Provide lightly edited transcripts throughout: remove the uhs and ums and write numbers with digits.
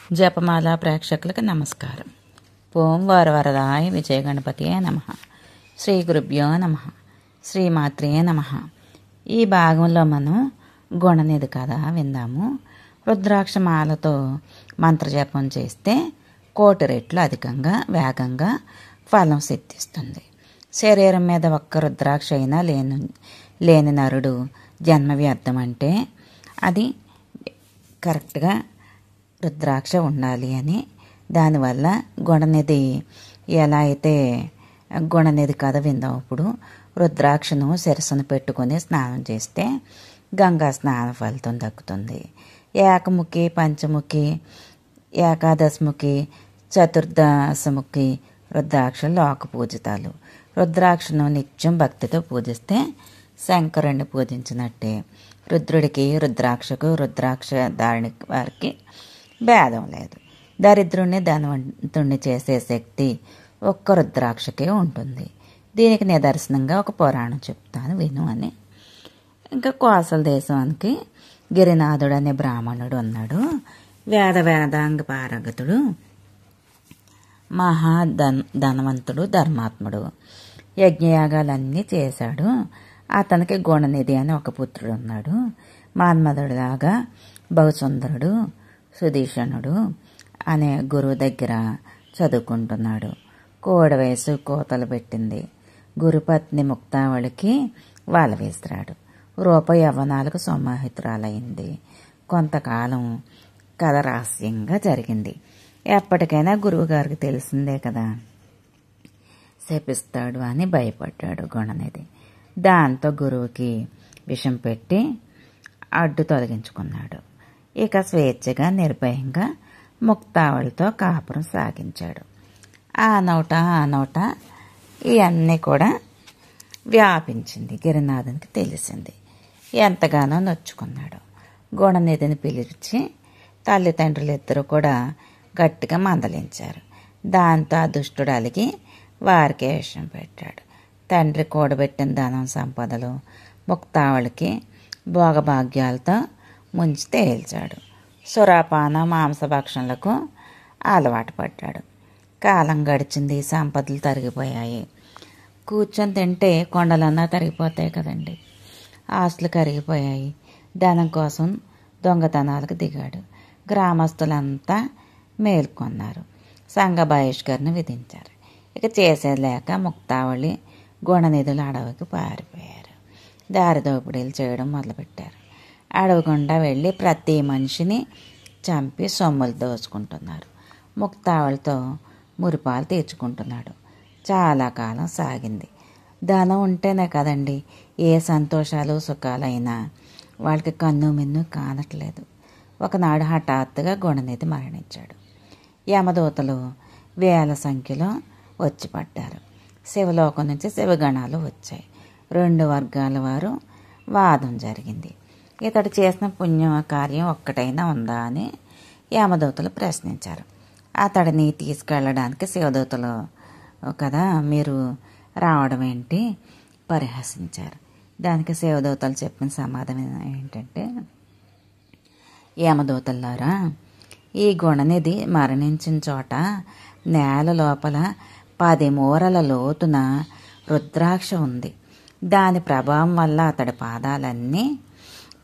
జపమాల ప్రేక్షకులకు నమస్కారం. ఓం వరవరదాయ విజయ గణపతియే నమః. శ్రీ గురుభ్యో నమః. శ్రీమాత్రే నమః. ఈ భాగంలో మనం గుణనిధి కథ విందాము. రుద్రాక్షమాలతో మంత్రజపం చేస్తే 1,000,000 రెట్లు అధికంగా వేగంగా ఫలం సిద్ధిస్తుంది. శరీరం మీద ఒక్క రుద్రాక్ష అయినా లేని నరుడు జన్మ వ్యర్థం అంటే అది కరెక్ట్గా రుద్రాక్ష ఉండాలి అని. దానివల్ల గుణనిధి ఎలా అయితే గుణనిధి కథ విందాం. ఇప్పుడు రుద్రాక్షను శిరస్సును పెట్టుకొని స్నానం చేస్తే గంగా స్నాన ఫలితం దక్కుతుంది. ఏకముఖి, పంచముఖి, ఏకాదశముఖి, చతుర్దశముఖి రుద్రాక్ష లోక పూజితాలు. రుద్రాక్షను నిత్యం భక్తితో పూజిస్తే శంకరుణ్ణి పూజించినట్టే. రుద్రుడికి రుద్రాక్షకు రుద్రాక్ష ధారణ వారికి భేదం లేదు. దరిద్రుణ్ణి ధనవంతుణ్ణి చేసే శక్తి ఒక్క రుద్రాక్షకే ఉంటుంది. దీనికి నిదర్శనంగా ఒక పురాణం చెప్తాను విను అని. ఇంకా కోసల దేశానికి గిరినాథుడు అనే బ్రాహ్మణుడు ఉన్నాడు. వేదాంగ పారగతుడు, ధనవంతుడు, ధర్మాత్ముడు. యజ్ఞయాగాలన్నీ చేశాడు. అతనికి గుణనిధి అని ఒక పుత్రుడు ఉన్నాడు. మన్మధుడిలాగా బహుసుందరుడు సుధీషణుడు అనే గురువు దగ్గర చదువుకుంటున్నాడు. కోడ వయసు కోతలు పెట్టింది. గురుపత్ని ముక్తావళికి వాళ్ళ వేసిరాడు. రూప యవ్వనాలకు సమాహితురాలైంది. కొంతకాలం కథ రహస్యంగా జరిగింది. ఎప్పటికైనా గురువుగారికి తెలిసిందే కదా, శపిస్తాడు అని భయపడ్డాడు గుణనిధి. దాంతో గురువుకి విషం పెట్టి అడ్డు తొలగించుకున్నాడు. ఇక స్వేచ్ఛగా నిర్భయంగా ముక్తావళితో కాపురం సాగించాడు. ఆ నోట ఇవన్నీ కూడా వ్యాపించింది. గిరినాథునికి తెలిసింది. ఎంతగానో నొచ్చుకున్నాడు. గుణనిధిని పిలిచి తల్లిదండ్రులు ఇద్దరు కూడా గట్టిగా మందలించారు. దాంతో ఆ దుష్టుడు అలిగి వారికే విషయం పెట్టాడు. తండ్రి కూడబెట్టిన ధనం సంపదలు ముక్తావళికి భోగభాగ్యాలతో ముంచి తేల్చాడు. సురాపాన మాంసభక్షణలకు అలవాటు పడ్డాడు. కాలం గడిచింది. సంపదలు తరిగిపోయాయి. కూర్చొని తింటే కొండలన్నా తరిగిపోతాయి కదండి. ఆస్తులు కరిగిపోయాయి. ధనం కోసం దొంగతనాలకు దిగాడు. గ్రామస్తులంతా మేల్కొన్నారు. సంఘ బహిష్కరణ విధించారు. ఇక చేసేది లేక ముక్తావళి గుణనిధులు అడవికి పారిపోయారు. దారి దోపిడీలు చేయడం మొదలుపెట్టారు. అడవి గుండా వెళ్ళి ప్రతి మనిషిని చంపి సొమ్ములు దోచుకుంటున్నారు. ముక్తావళితో మురిపాలు తీర్చుకుంటున్నాడు. చాలా కాలం సాగింది. ధనం ఉంటేనే కదండి ఏ సంతోషాలు సుఖాలైనా. వాళ్ళకి కన్ను మిన్ను కానట్లేదు. ఒకనాడు హఠాత్తుగా గుణనిధి మరణించాడు. యమదూతలు వేల సంఖ్యలో వచ్చి పడ్డారు. శివలోకం నుంచి శివగణాలు వచ్చాయి. 2 వర్గాల వారు వాదం జరిగింది. ఇతడు చేసిన పుణ్య కార్యం ఒక్కటైనా ఉందా అని యమదూతలు ప్రశ్నించారు. అతడిని తీసుకెళ్ళడానికి శివదూతలు కదా మీరు రావడం ఏంటి పరిహసించారు. దానికి శివదూతలు చెప్పిన సమాధానం ఏంటంటే, యమదూతలారా, ఈ గుణనిధి మరణించిన చోట నేల లోపల 10 మూరల లోతున రుద్రాక్ష ఉంది. దాని ప్రభావం వల్ల అతడి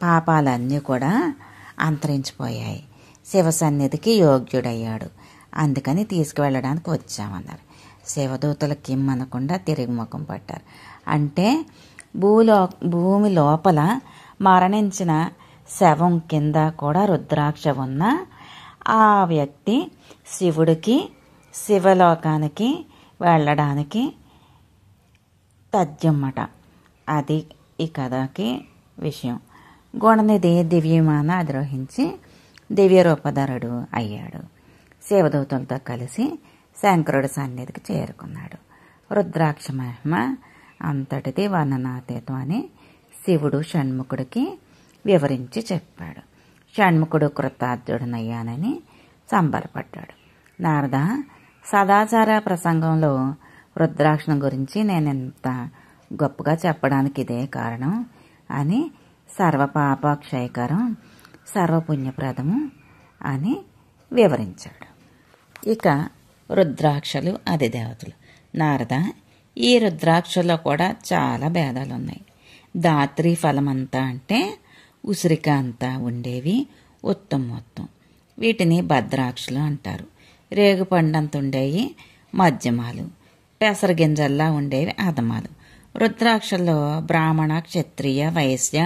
పాపాలన్నీ కూడా అంతరించిపోయాయి. శివ సన్నిధికి యోగ్యుడయ్యాడు. అందుకని తీసుకువెళ్ళడానికి వచ్చామన్నారు. శివదూతలు కిమ్మనకుండా తిరిగి ముఖం పట్టారు. అంటే భూమి లోపల మరణించిన శవం కింద కూడా రుద్రాక్ష ఉన్న ఆ వ్యక్తి శివుడికి శివలోకానికి వెళ్ళడానికి తథ్యమట. అది ఈ కథకి విషయం. గుణనిధి దివ్యమాన అధిరోహించి దివ్య రూపధరుడు అయ్యాడు. శివదూతలతో కలిసి శంకరుడి సన్నిధికి చేరుకున్నాడు. రుద్రాక్ష మహిమ అంతటిది వర్ణనాతీతం అని శివుడు షణ్ముఖుడికి వివరించి చెప్పాడు. షణ్ముఖుడు కృతార్థుడనయ్యానని సంబరపడ్డాడు. నారద, సదాచార ప్రసంగంలో రుద్రాక్షను గురించి నేనెంత గొప్పగా చెప్పడానికి ఇదే కారణం అని సర్వపాపక్షయకరం సర్వపుణ్యప్రదము అని వివరించాడు. ఇక రుద్రాక్షలు అధిదేవతలు. నారద, ఈ రుద్రాక్షల్లో కూడా చాలా భేదాలున్నాయి. దాత్రి ఫలమంతా అంటే ఉసిరిక అంతా ఉండేవి ఉత్తమోత్తం. వీటిని భద్రాక్షలు అంటారు. రేగుపండంత ఉండేవి మధ్యమాలు, పెసరగింజల్లా ఉండేవి అధమాలు. రుద్రాక్షల్లో బ్రాహ్మణ, క్షత్రియ, వైశ్య,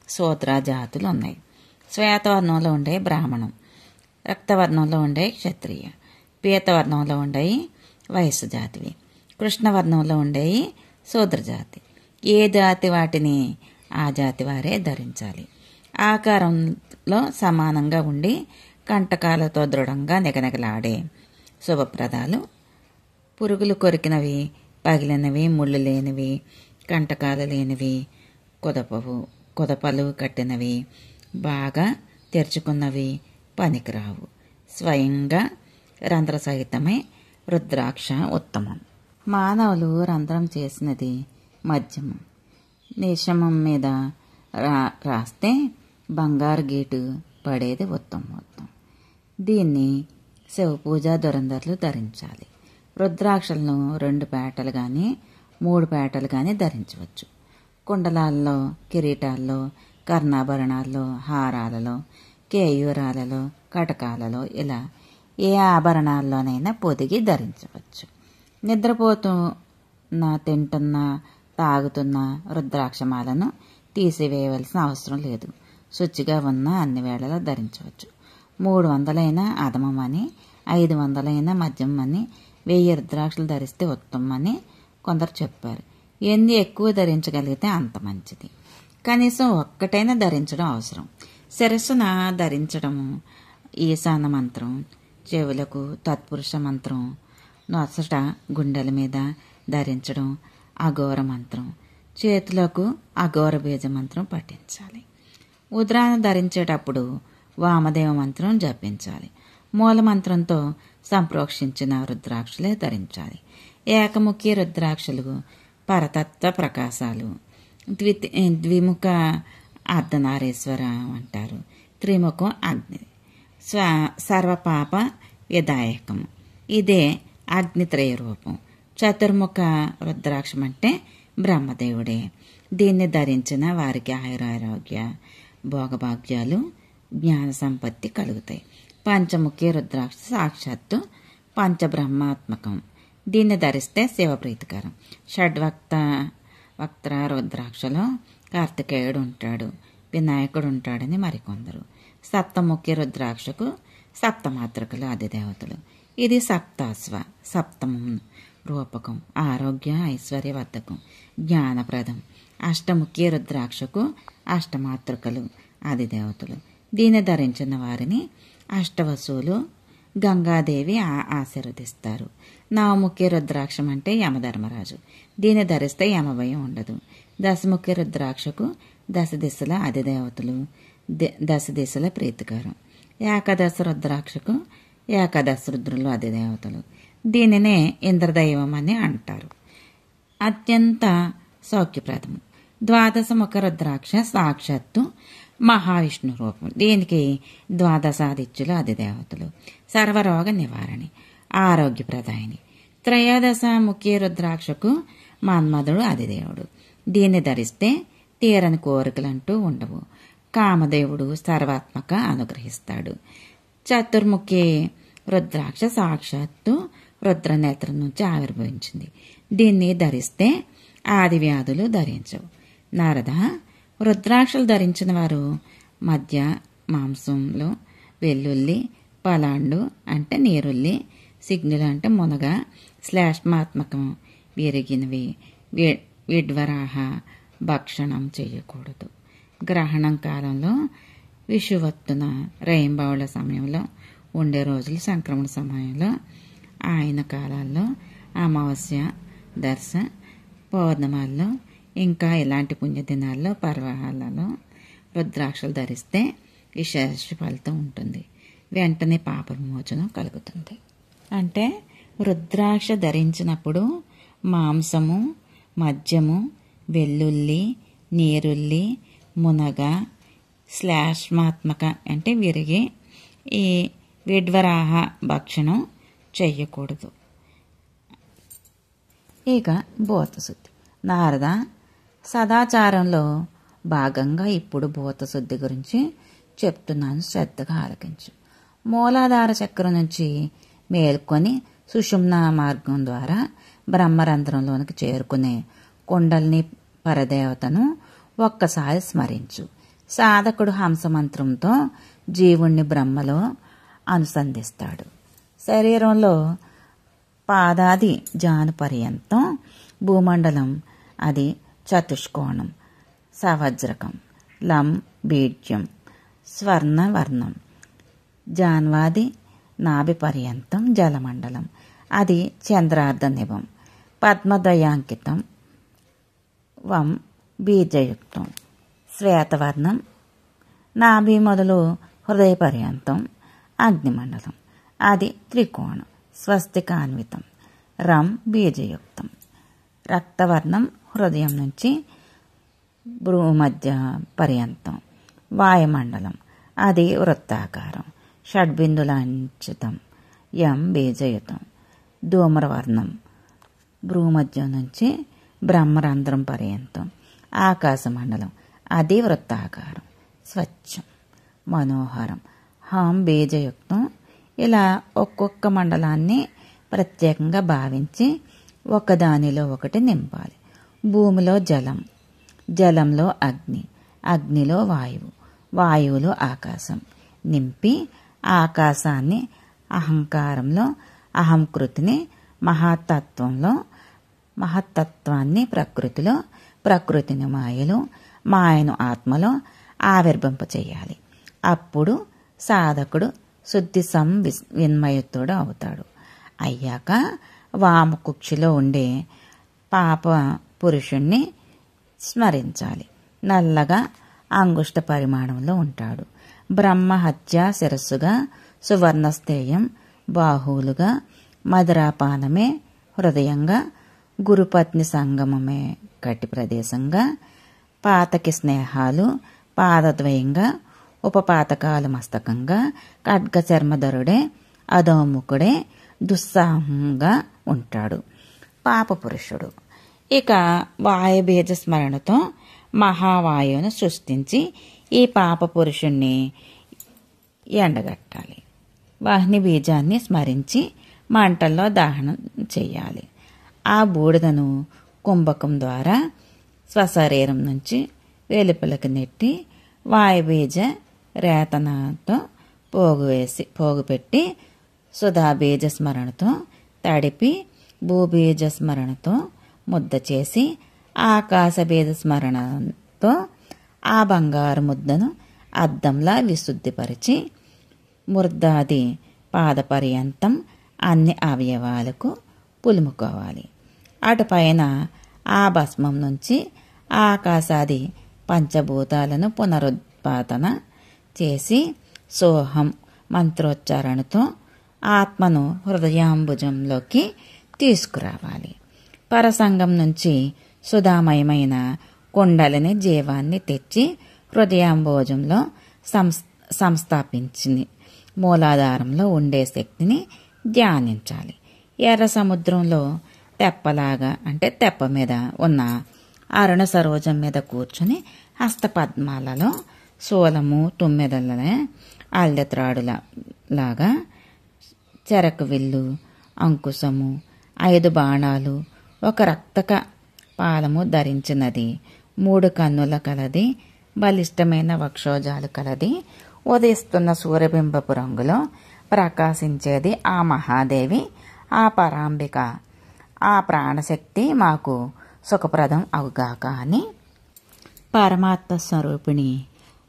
శూద్ర జాతులు ఉన్నాయి. శ్వేతవర్ణంలో ఉండే బ్రాహ్మణం, రక్తవర్ణంలో ఉండే క్షత్రియ, పీతవర్ణంలో ఉండేవి వైశ్య జాతివి, కృష్ణవర్ణంలో ఉండేవి శూద్ర జాతి. ఏ జాతి వాటిని ఆ జాతి వారే ధరించాలి. ఆకారంలో సమానంగా ఉండి కంటకాలతో దృఢంగా నిగనిగలాడే శుభప్రదాలు, పురుగులు కొరికినవి, పగిలినవి, ముళ్ళు లేనివి, కంటకాలు లేనివి, కుదపలు కట్టినవి, బాగా తెరుచుకున్నవి పనికిరావు. స్వయంగా రంధ్రసహితమై రుద్రాక్ష ఉత్తమం. మానవులు రంధ్రం చేసినది మధ్యమం. నిశమం మీద రాస్తే బంగారు గీటు పడేది ఉత్తమోత్తం. దీన్ని శివపూజ దురంధర్లు ధరించాలి. రుద్రాక్షలను 2 పేటలు కానీ 3 పేటలు కానీ ధరించవచ్చు. కుండలాల్లో, కిరీటాల్లో, కర్ణాభరణాల్లో, హారాలలో, కేయూరాలలో, కటకాలలో ఇలా ఏ ఆభరణాల్లోనైనా పొదిగి ధరించవచ్చు. నిద్రపోతున్నా, తింటున్నా, తాగుతున్నా రుద్రాక్షమాలను తీసివేయవలసిన అవసరం లేదు. శుచిగా ఉన్న అన్ని వేళలా ధరించవచ్చు. 300 అధమమని, 500 మధ్యమని, 1000 రుద్రాక్షలు ధరిస్తే ఉత్తమని కొందరు చెప్పారు. ఎన్ని ఎక్కువ ధరించగలిగితే అంత మంచిది. కనీసం ఒక్కటైనా ధరించడం అవసరం. శిరస్సున ధరించడము ఈశాన మంత్రం, చెవులకు తత్పురుష మంత్రం, నొసట గుండెల మీద ధరించడం అఘోర మంత్రం, చేతులకు అఘోర బీజ మంత్రం పఠించాలి. ఉదరాన ధరించేటప్పుడు వామదేవ మంత్రం జపించాలి. మూల మంత్రంతో సంప్రోక్షించిన రుద్రాక్షలే ధరించాలి. ఏకముఖి రుద్రాక్షలు పరతత్వ ప్రకాశాలు. ద్విముఖ అర్ధనారీశ్వర అంటారు. త్రిముఖం అగ్ని, సర్వపాప విదాయకం. ఇదే అగ్నిత్రయ రూపం. చతుర్ముఖ రుద్రాక్షం అంటే బ్రహ్మదేవుడే. దీన్ని ధరించిన వారికి ఆయురారోగ్య భోగభాగ్యాలు, జ్ఞాన సంపత్తి కలుగుతాయి. పంచముఖి రుద్రాక్ష సాక్షాత్తు పంచబ్రహ్మాత్మకం. దీన్ని ధరిస్తే శివప్రీతికరం. వక్త్ర రుద్రాక్షలో కార్తికేయుడు ఉంటాడు, వినాయకుడు ఉంటాడని మరికొందరు. సప్తముఖి రుద్రాక్షకు సప్తమాతృకలు అధిదేవతలు. ఇది సప్తాశ్వ, సప్తమం రూపకం, ఆరోగ్య ఐశ్వర్యవర్ధకం, జ్ఞానప్రదం. అష్టముఖి రుద్రాక్షకు అష్టమాతృకలు అధిదేవతలు. దీన్ని ధరించిన వారిని అష్టవసువులు, గంగాదేవి ఆశీర్వదిస్తారు. నవముఖి రుద్రాక్షం అంటే యమధర్మరాజు. దీన్ని ధరిస్తే యమభయం ఉండదు. దశముఖి రుద్రాక్షకు 10 దిశల అధిదేవతలు, 10 దిశల ప్రీతికరం. ఏకాదశ రుద్రాక్షకు ఏకాదశ రుద్రులు అధిదేవతలు. దీనినే ఇంద్రదైవం అని అంటారు. అత్యంత సౌఖ్యప్రదము. ద్వాదశముఖ రుద్రాక్ష సాక్షాత్తు మహావిష్ణు రూపం. దీనికి ద్వాదశాదిత్యులు అధిదేవతలు. సర్వరోగ నివారణి, ఆరోగ్యప్రదాయిని. త్రయోదశముఖి రుద్రాక్షకు మన్మధుడు అధిదేవుడు. దీన్ని ధరిస్తే తీరని కోరికలంటూ ఉండవు. కామదేవుడు సర్వాత్మక అనుగ్రహిస్తాడు. చతుర్ముఖి రుద్రాక్ష సాక్షాత్తు రుద్రనేత్రం నుంచి ఆవిర్భవించింది. దీన్ని ధరిస్తే ఆది వ్యాధులు ధరించవు. నారద, రుద్రాక్షలు ధరించిన వారు మధ్య మాంసంలో వెల్లుల్లి, పలాండు అంటే నీరుల్లి, సిగ్నులు అంటే మునగ, శ్లేష్మాత్మకం విరిగినవి, విడ్వరాహ భక్షణం చేయకూడదు. గ్రహణం కాలంలో, విషువత్తున, రేయింబవళ్ల సమయంలో, ఉండే రోజులు సంక్రమణ సమయంలో, ఆయన కాలాల్లో, అమావాస్య, దర్శ, పౌర్ణమాల్లో, ఇంకా ఇలాంటి పుణ్యదినాల్లో, పర్వాహాలలో రుద్రాక్షలు ధరిస్తే విశేష ఫలితం ఉంటుంది. వెంటనే పాప విమోచనం కలుగుతుంది. అంటే రుద్రాక్ష ధరించినప్పుడు మాంసము, మద్యము, వెల్లుల్లి, నీరుల్లి, మునగ, శ్లేష్మాత్మక అంటే విరిగి ఈ విడ్వరాహ భక్షణం చెయ్యకూడదు. ఇక భూతశుద్ధి. నారద, సదాచారంలో భాగంగా ఇప్పుడు భూతశుద్ధి గురించి చెప్తున్నాను, శ్రద్ధగా ఆలకించు. మూలాధార చక్రం నుంచి మేల్కొని సుషుమ్నా మార్గం ద్వారా బ్రహ్మరంధ్రంలోనికి చేరుకునే కుండలిని పరదేవతను ఒక్కసారి స్మరించు. సాధకుడు హంసమంత్రంతో జీవుణ్ణి బ్రహ్మలో అనుసంధిస్తాడు. శరీరంలో పాదాది జాను పర్యంతం భూమండలం అది చతుష్కోణం, సవజ్రకం, లం బీడ్యం, స్వర్ణవర్ణం. జాన్వాది నాభి పర్యంతం జలమండలం అది చంద్రార్ధ నిభం, పద్మద్వయాంకితం, వం బీజయుక్తం. శ్వేతవర్ణం నాభి మొదలు హృదయ పర్యంతం అగ్నిమండలం అది త్రికోణం, స్వస్తికాన్వితం, రం బీజయుక్తం. రక్తవర్ణం హృదయం నుంచి భ్రూమధ్య పర్యంతం వాయుమండలం అది వృత్తాకారం, షడ్బిందులాంచితం, యం బీజయుతం. ధూమ్రవర్ణం భ్రూమధ్యం నుంచి బ్రహ్మరంధ్రం పర్యంతం ఆకాశమండలం అది వృత్తాకారం, స్వచ్ఛం, మనోహరం, హం బీజయుక్తం. ఇలా ఒక్కొక్క మండలాన్ని ప్రత్యేకంగా భావించి ఒకదానిలో ఒకటి నింపాలి. భూమిలో జలం, జలంలో అగ్ని, అగ్నిలో వాయువు, వాయువులో ఆకాశం నింపి ఆకాశాన్ని అహంకారంలో, అహంకృతిని మహాతత్వంలో, మహత్తత్వాన్ని ప్రకృతిలో, ప్రకృతిని మాయలో, మాయను ఆత్మలో ఆవిర్భింపచేయాలి. అప్పుడు సాధకుడు శుద్ధి విన్మయుతుడు అవుతాడు. అయ్యాక వామకుక్షిలో ఉండే పాప పురుషుణ్ణి స్మరించాలి. నల్లగా అంగుష్ట పరిమాణంలో ఉంటాడు. బ్రహ్మహత్య శిరస్సుగా, సువర్ణస్థేయం బాహువులుగా, మధురాపానమే హృదయంగా, గురుపత్ని సంగమమే కటి ప్రదేశంగా, పాతకి స్నేహాలు పాదద్వయంగా, ఉపపాతకాలు మస్తకంగా, ఖడ్గ చర్మధరుడే అధోముఖుడే దుస్సాహంగా ఉంటాడు పాపపురుషుడు. ఇక వాయుబీజ స్మరణతో మహావాయువును సృష్టించి ఈ పాపపురుషుణ్ణి ఎండగట్టాలి. వాహ్ని బీజాన్ని స్మరించి మంటల్లో దహనం చేయాలి. ఆ బూడిదను కుంభకం ద్వారా స్వశరీరం నుంచి వెలుపలకు నెట్టి వాయుబీజ రేతనతో పోగుపెట్టి సుధాబీజ స్మరణతో తడిపి భూబీజ స్మరణతో ముద్ద చేసి ఆకాశబీజ స్మరణతో ఆ బంగారు ముద్దను అద్దంలా విశుద్ధిపరిచి ముర్దాది పాదపర్యంతం అన్ని అవయవాలకు పులుముకోవాలి. అటుపైన ఆ భస్మం నుంచి ఆకాశాది పంచభూతాలను పునరుత్పాదన చేసి సోహం మంత్రోచ్చారణతో ఆత్మను హృదయాంబుజంలోకి తీసుకురావాలి. పరసంగం నుంచి సుధామయమైన కుండలిని జీవాన్ని తెచ్చి హృదయాంబోజంలో సంస్థాపించి మూలాధారంలో ఉండే శక్తిని ధ్యానించాలి. ఎర్ర సముద్రంలో తెప్పలాగా అంటే తెప్ప మీద ఉన్న అరుణ సరోజం మీద కూర్చుని హస్తపద్మాలలో శూలము, తుమ్మెదలనే అల్లెత్రాడులాగా చెరకు విల్లు, అంకుశము, 5 బాణాలు, ఒక రక్తక పాలము ధరించినది, 3 కన్నుల కలది, బలిష్టమైన వక్షోజాలు కలది, ఉదయిస్తున్న సూర్యబింబపు రంగులో ప్రకాశించేది ఆ మహాదేవి, ఆ పరాంబిక, ఆ ప్రాణశక్తి మాకు సుఖప్రదం అవుగాక అని పరమాత్మ స్వరూపిణి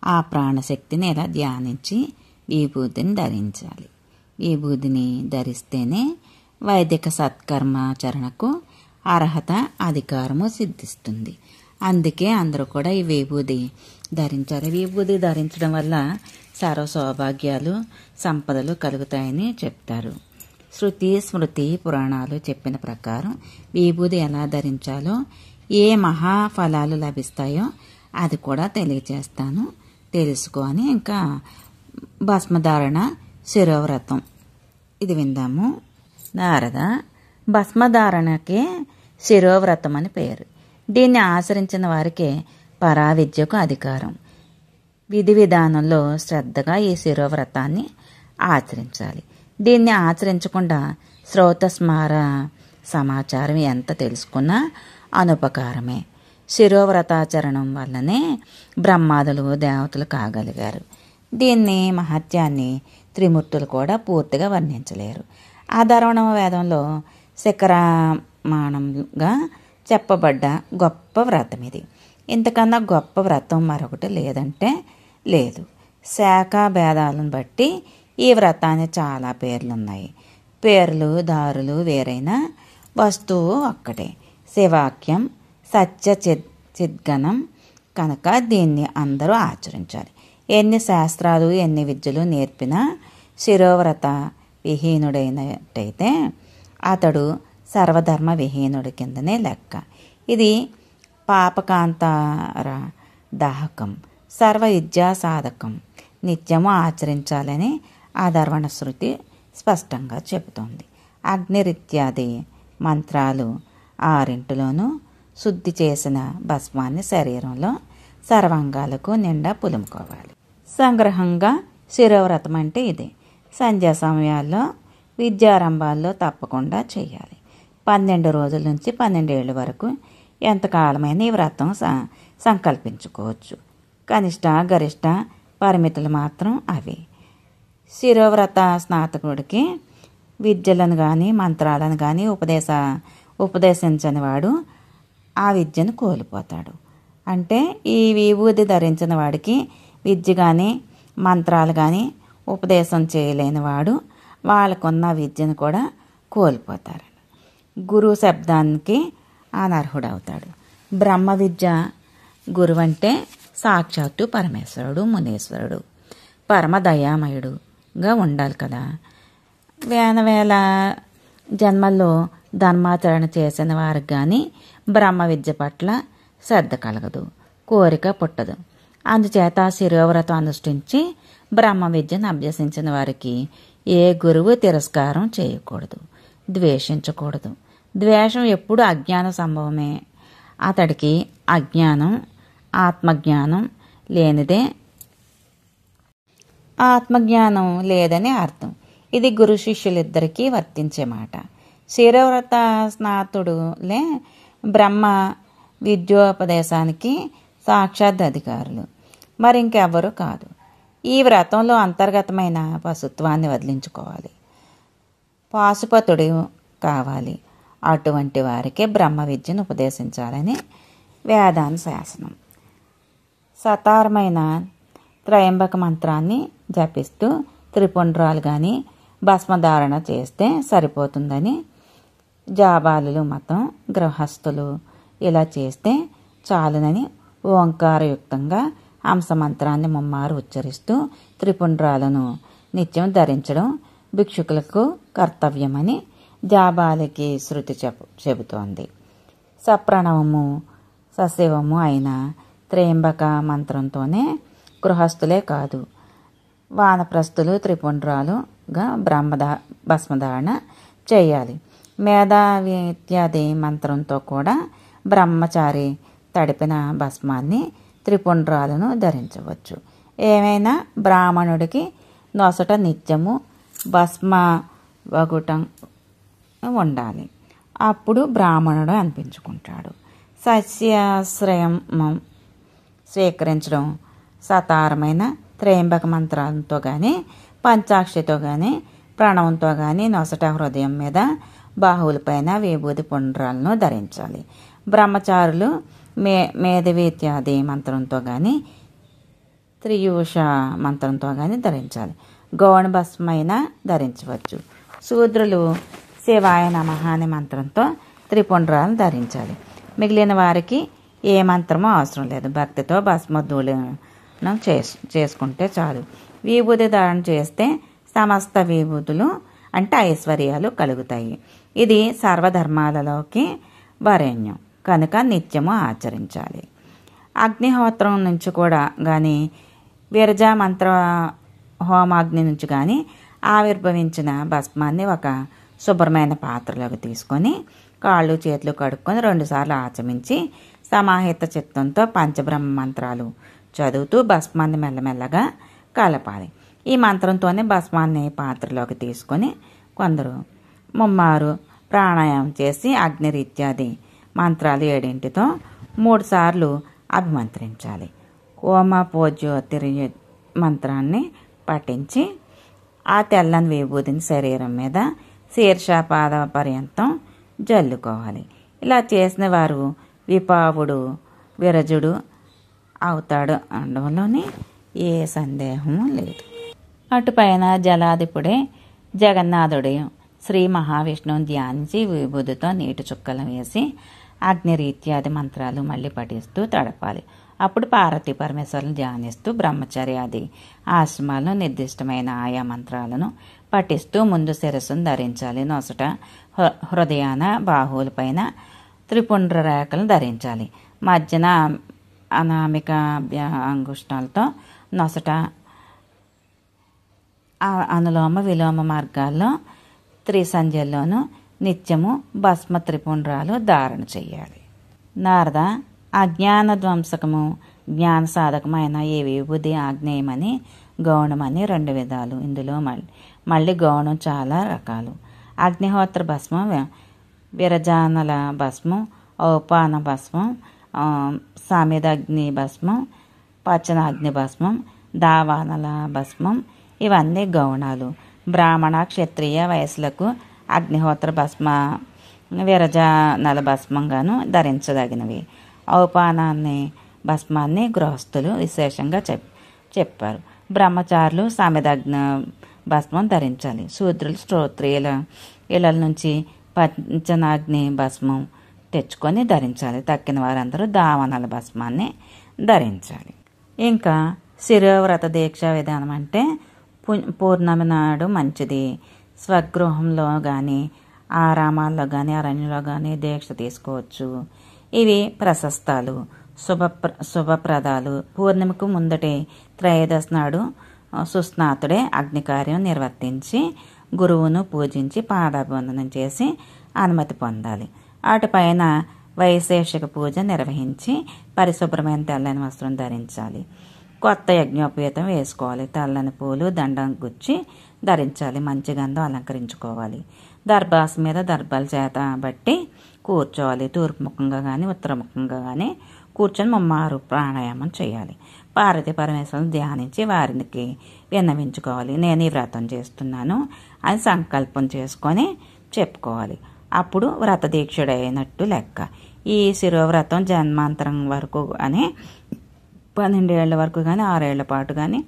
ఆ ప్రాణశక్తిని ఇలా ధ్యానించి విభూతిని ధరించాలి. విభూతిని ధరిస్తేనే వైదిక సత్కర్మాచరణకు అర్హత, అధికారము సిద్ధిస్తుంది. అందుకే అందరూ కూడా ఈ విభూతి ధరించాలి. విభూతి ధరించడం వల్ల సర్వ సౌభాగ్యాలు, సంపదలు కలుగుతాయని చెప్తారు. శృతి, స్మృతి, పురాణాలు చెప్పిన ప్రకారం విభూతి ఎలా ధరించాలో, ఏ మహాఫలాలు లభిస్తాయో అది కూడా తెలియచేస్తాను, తెలుసుకొని ఇంకా భస్మధారణ శిరోవ్రతం. ఇది విందాము. నారద, భస్మధారణకి శిరోవ్రతం అని పేరు. దీన్ని ఆచరించిన వారికే పరావిద్యకు అధికారం. విధి విధానంలో శ్రద్ధగా ఈ శిరోవ్రతాన్ని ఆచరించాలి. దీన్ని ఆచరించకుండా శ్రౌతస్మార సమాచారం ఎంత తెలుసుకున్నా అనుపకారమే. శిరోవ్రతాచరణం వల్లనే బ్రహ్మాదులు దేవతలు కాగలిగారు. దీన్ని మహత్యాన్ని త్రిమూర్తులు కూడా పూర్తిగా వర్ణించలేరు. అధర్వణ వేదంలో శిఖరమాణంగా చెప్పబడ్డ గొప్ప వ్రతం ఇది. ఇంతకన్నా గొప్ప వ్రతం మరొకటి లేదంటే లేదు. శాఖ భేదాలను బట్టి ఈ వ్రతానికి చాలా పేర్లున్నాయి. పేర్లు దారులు వేరైన వస్తువు ఒక్కటే, శివాక్యం సత్య చిద్గణం కనుక దీన్ని అందరూ ఆచరించాలి. ఎన్ని శాస్త్రాలు ఎన్ని విద్యలు నేర్పినా శిరోవ్రత విహీనుడైనట్టయితే అతడు సర్వధర్మ విహీనుడి కిందనే లెక్క. ఇది పాపకాంతార దాహకం, సర్వ విద్యా సాధకం, నిత్యము ఆచరించాలని అధర్వణ శృతి స్పష్టంగా చెబుతోంది. అగ్నిరిత్యాది మంత్రాలు 6 శుద్ధి చేసిన భస్మాన్ని శరీరంలో సర్వాంగాలకు నిండా పులుముకోవాలి. సంగ్రహంగా శిరోవ్రతం అంటే ఇదే. సంధ్యా సమయాల్లో విద్యారంభాల్లో తప్పకుండా చేయాలి. 12 రోజుల నుంచి 12 ఏళ్ళ వరకు ఎంతకాలమైన ఈ వ్రతం సంకల్పించుకోవచ్చు. కనిష్ట గరిష్ట పరిమితులు మాత్రం అవి. శిరోవ్రత స్నాతకుడికి విద్యలను కానీ మంత్రాలను కానీ ఉపదేశించని వాడు ఆ విద్యను కోల్పోతాడు. అంటే ఈ విభూతి ధరించిన వాడికి విద్య కానీ మంత్రాలు కానీ ఉపదేశం చేయలేని వాడు వాళ్ళకున్న విద్యను కూడా కోల్పోతారు. గురువు శబ్దానికి అనర్హుడవుతాడు. బ్రహ్మ విద్య గురువు అంటే సాక్షాత్తు పరమేశ్వరుడు, మునీశ్వరుడు, పరమ దయామయుడుగా ఉండాలి కదా. వేల జన్మల్లో ధర్మాచరణ చేసిన వారికి కానీ బ్రహ్మ విద్య పట్ల శ్రద్ధ కలగదు, కోరిక పుట్టదు. అందుచేత శిరోవ్రతం అనుష్ఠించి బ్రహ్మ విద్యను అభ్యసించిన వారికి ఏ గురువు తిరస్కారం చేయకూడదు, ద్వేషించకూడదు. ద్వేషం ఎప్పుడు అజ్ఞాన సంభవమే. అతడికి అజ్ఞానం ఆత్మజ్ఞానం లేదని అర్థం. ఇది గురు శిష్యులిద్దరికీ వర్తించే మాట. శిరోవ్రత స్నాతుడులే బ్రహ్మ విద్యోపదేశానికి సాక్షాత్ అధికారులు, మరింకెవ్వరూ కాదు. ఈ వ్రతంలో అంతర్గతమైన పశుత్వాన్ని వదిలించుకోవాలి, పాశుపతుడు కావాలి. అటువంటి వారికే బ్రహ్మ విద్యను ఉపదేశించాలని వేదానుశాసనం. సతారమైన త్రయంబక మంత్రాన్ని జపిస్తూ త్రిపుండ్రాలు కానీ భస్మధారణ చేస్తే సరిపోతుందని జాబాలులు మతం. గృహస్థులు ఇలా చేస్తే చాలునని ఓంకారయుక్తంగా హంసమంత్రాన్ని ముమ్మారు ఉచ్చరిస్తూ త్రిపుండ్రాలను నిత్యం ధరించడం భిక్షుకులకు కర్తవ్యమని జాబాలికి శృతి చెబుతోంది. సప్రణవము సశివము అయిన త్రయంబక మంత్రంతోనే గృహస్థులే కాదు వానప్రస్థులు త్రిపుండ్రాలుగా భస్మధారణ చేయాలి. మేధావిత్యాది మంత్రంతో కూడా బ్రహ్మచారి తడిపిన భస్మాన్ని త్రిపుండ్రాలను ధరించవచ్చు. ఏమైనా బ్రాహ్మణుడికి నొసట నిత్యము భస్మ వగుటం ఉండాలి. అప్పుడు బ్రాహ్మణుడు అనిపించుకుంటాడు. సస్యాశ్రయం స్వీకరించడం సతారమైన త్రయంబక మంత్రాలతో కానీ పంచాక్షితో కానీ ప్రణవంతో కానీ నొసట హృదయం మీద బాహువులపైన విభూతి పుండ్రాలను ధరించాలి. బ్రహ్మచారులు మేధవీత్యాది మంత్రంతో కానీ త్రియూష మంత్రంతో కానీ ధరించాలి. గౌణ భస్మైనా ధరించవచ్చు. శూద్రులు శివాయ నమః అనే మంత్రంతో త్రిపుండ్రాలను ధరించాలి. మిగిలిన వారికి ఏ మంత్రమో అవసరం లేదు. భక్తితో భస్మధూళనం చేసుకుంటే చాలు. విభూతి ధారణ చేస్తే సమస్త విభూతులు అంటే ఐశ్వర్యాలు కలుగుతాయి. ఇది సర్వధర్మాలలోకి వరేణ్యం కనుక నిత్యము ఆచరించాలి. అగ్నిహోత్రం నుంచి కూడా కానీ విరజా మంత్ర హోమాగ్ని నుంచి కానీ ఆవిర్భవించిన భస్మాన్ని ఒక శుభ్రమైన పాత్రలోకి తీసుకొని కాళ్ళు చేతులు కడుక్కొని 2 సార్లు ఆచమించి సమాహిత చిత్తంతో పంచబ్రహ్మ మంత్రాలు చదువుతూ భస్మాన్ని మెల్లమెల్లగా కలపాలి. ఈ మంత్రంతోనే భస్మాన్ని పాత్రలోకి తీసుకొని కొందరు ముమ్మారు ప్రాణాయామం చేసి అగ్నిరీత్యాది మంత్రాలు 7తో 3 సార్లు అభిమంత్రించాలి. ఓమ పూజ్యోతిర్ మంత్రాన్ని పఠించి ఆ తెల్లని విభూతిని శరీరం మీద శీర్షపాద పర్యంతం జల్లుకోవాలి. ఇలా చేసిన వారు విపావుడు విరజుడు అవుతాడు అనడంలోని ఏ సందేహము లేదు. అటుపైన జలాధిపుడే జగన్నాథుడే శ్రీ మహావిష్ణువుని ధ్యానించి విభూతితో నీటి చుక్కలు వేసి అగ్నిరీత్యాది మంత్రాలు మళ్ళీ పఠిస్తూ తడపాలి. అప్పుడు పార్వతీ పరమేశ్వరులను ధ్యానిస్తూ బ్రహ్మచర్యాది ఆశ్రమాలను నిర్దిష్టమైన ఆయా మంత్రాలను పఠిస్తూ ముందు శిరస్సును ధరించాలి. నొసట హృదయాన బాహువులపైన త్రిపుండ్ర రేఖలను ధరించాలి. మధ్యన అనామిక అంగుష్టాలతో నొసట అనులోమ విలోమ మార్గాల్లో త్రిసంధ్యల్లోనూ నిత్యము భస్మ త్రిపుండ్రాలు ధారణ చెయ్యాలి. నారద అజ్ఞాన ధ్వంసకము జ్ఞాన సాధకమైన ఈ విభూది ఆగ్నేయమని గౌణమని 2 విధాలు. ఇందులో మళ్ళీ గౌణం చాలా రకాలు. అగ్నిహోత్ర భస్మం, విరజానల భస్మం, ఔపాన భస్మం, సామిదగ్ని భస్మం, పచ్చనాగ్ని భస్మం, దావానల భస్మం ఇవన్నీ గౌణాలు. బ్రాహ్మణ క్షత్రియ వయసులకు అగ్నిహోత్ర భస్మ విరజానల భస్మంగాను ధరించదగినవి. ఔపానాన్ని భస్మాన్ని గృహస్థులు విశేషంగా చెప్పారు. బ్రహ్మచారులు సామిదగ్న భస్మం ధరించాలి. శూద్రులు స్తోత్రియుల ఇళ్ల నుంచి పంచనాగ్ని భస్మం తెచ్చుకొని ధరించాలి. తక్కిన వారందరూ దావనల భస్మాన్ని ధరించాలి. ఇంకా శిరోవ్రత దీక్ష విధానం అంటే పూర్ణమి నాడు మంచిది. స్వగృహంలో కానీ ఆరామాల్లో కానీ అరణ్యంలో కానీ దీక్ష తీసుకోవచ్చు. ఇవి ప్రశస్తాలు, శుభప్రదాలు. పూర్ణిమకు ముందటే త్రయోదశి నాడు సుస్నాతుడే అగ్నికార్యం నిర్వర్తించి గురువును పూజించి పాదాభివందనం చేసి అనుమతి పొందాలి. అటుపైన వైశేషిక పూజ నిర్వహించి పరిశుభ్రమైన తెల్లని వస్త్రం ధరించాలి. కొత్త యజ్ఞోపేతం వేసుకోవాలి. తెల్లని పూలు దండం గుచ్చి ధరించాలి. మంచి గంధం అలంకరించుకోవాలి. దర్భాస్ మీద దర్భాల చేత బట్టి కూర్చోవాలి. తూర్పు ముఖంగా కానీ ఉత్తరముఖంగా కానీ కూర్చొని ముమ్మారు ప్రాణాయామం చేయాలి. పార్వతీ పరమేశ్వరులను ధ్యానించి వారికి విన్నవించుకోవాలి. నేను ఈ వ్రతం చేస్తున్నాను అని సంకల్పం చేసుకొని చెప్పుకోవాలి. అప్పుడు వ్రత దీక్షుడైనట్టు లెక్క. ఈ శిరోవ్రతం జన్మాంతరం వరకు అని 12 ఏళ్ల వరకు కానీ 6 ఏళ్ల పాటు కానీ